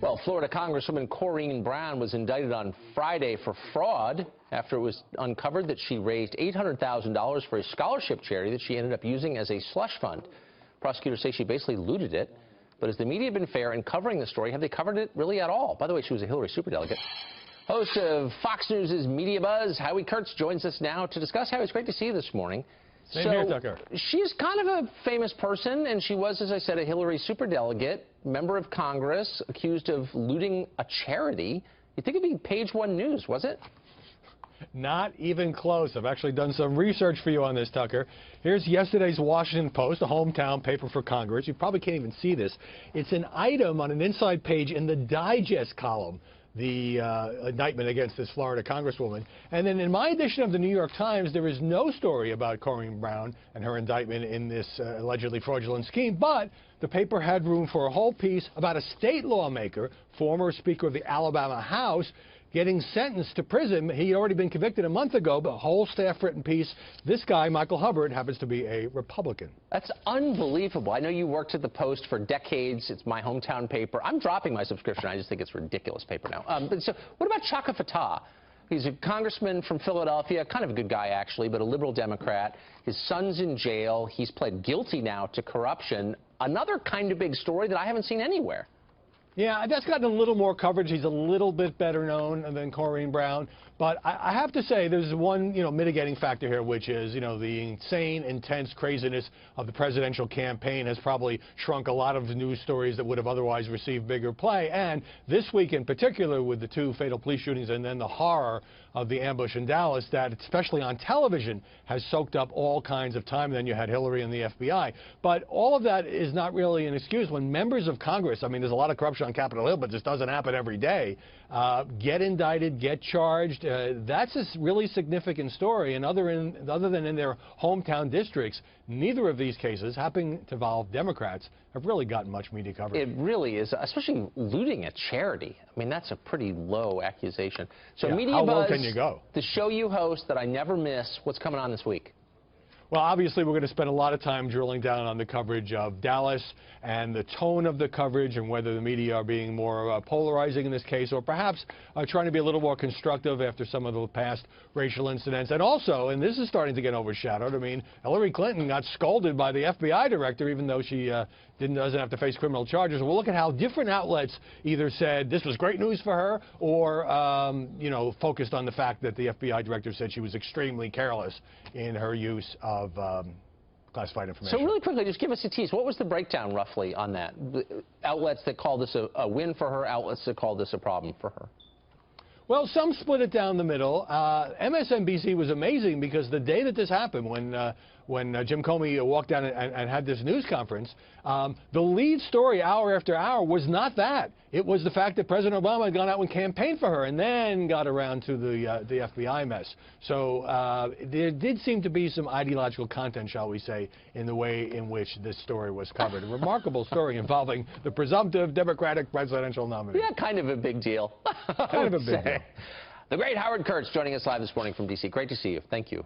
Well, Florida Congresswoman Corrine Brown was indicted on Friday for fraud after it was uncovered that she raised $800,000 for a scholarship charity that she ended up using as a slush fund. Prosecutors say she basically looted it. But has the media been fair in covering the story? Have they covered it really at all? By the way, she was a Hillary superdelegate. Host of Fox News' MediaBuzz, Howard Kurtz, joins us now to discuss. Howie, it's great to see you this morning. Same here, Tucker. She's kind of a famous person, and she was, as I said, a Hillary superdelegate, member of Congress, accused of looting a charity. You'd think it'd be page one news, was it? Not even close. I've actually done some research for you on this, Tucker. Here's yesterday's Washington Post, a hometown paper for Congress. You probably can't even see this. It's an item on an inside page in the digest column, the indictment against this Florida Congresswoman. And then in my edition of the New York Times, there is no story about Corrine Brown and her indictment in this allegedly fraudulent scheme, but the paper had room for a whole piece about a state lawmaker, former Speaker of the Alabama House, getting sentenced to prison. He had already been convicted a month ago, but a whole staff-written piece. This guy, Michael Hubbard, happens to be a Republican. That's unbelievable. I know you worked at the Post for decades. It's my hometown paper. I'm dropping my subscription. I just think it's a ridiculous paper now. So what about Chaka Fattah? He's a congressman from Philadelphia, kind of a good guy, actually, but a liberal Democrat. His son's in jail. He's pled guilty now to corruption. Another kind of big story that I haven't seen anywhere. Yeah, that's gotten a little more coverage. He's a little bit better known than Corrine Brown. But I have to say there's one, mitigating factor here, which is, the insane, intense craziness of the presidential campaign has probably shrunk a lot of the news stories that would have otherwise received bigger play. And this week in particular, with the two fatal police shootings and then the horror of the ambush in Dallas, that especially on television has soaked up all kinds of time. And then you had Hillary and the FBI. But all of that is not really an excuse when members of Congress, I mean, there's a lot of corruption on Capitol Hill, but this doesn't happen every day, get indicted, get charged. That's a really significant story, and other than in their hometown districts, neither of these cases, happening to involve Democrats, have really gotten much media coverage. It really is, especially looting a charity. I mean, that's a pretty low accusation. So, yeah, MediaBuzz, how low can you go? The show you host that I never miss, what's coming on this week? Well, obviously, we're going to spend a lot of time drilling down on the coverage of Dallas and the tone of the coverage and whether the media are being more polarizing in this case or perhaps trying to be a little more constructive after some of the past racial incidents. And also, and this is starting to get overshadowed, I mean, Hillary Clinton got scolded by the FBI director even though she doesn't have to face criminal charges. We'll look at how different outlets either said this was great news for her or, focused on the fact that the FBI director said she was extremely careless in her use of classified information. So really quickly, just give us a tease. What was the breakdown roughly on that? Outlets that call this a win for her, outlets that call this a problem for her. Well, some split it down the middle. MSNBC was amazing because the day that this happened, when Jim Comey walked down and had this news conference, the lead story hour after hour was not that. It was the fact that President Obama had gone out and campaigned for her and then got around to the FBI mess. So there did seem to be some ideological content, shall we say, in the way in which this story was covered. A remarkable story involving the presumptive Democratic presidential nominee. Yeah, kind of a big deal. Kind of a big deal. The great Howard Kurtz joining us live this morning from D.C. Great to see you. Thank you.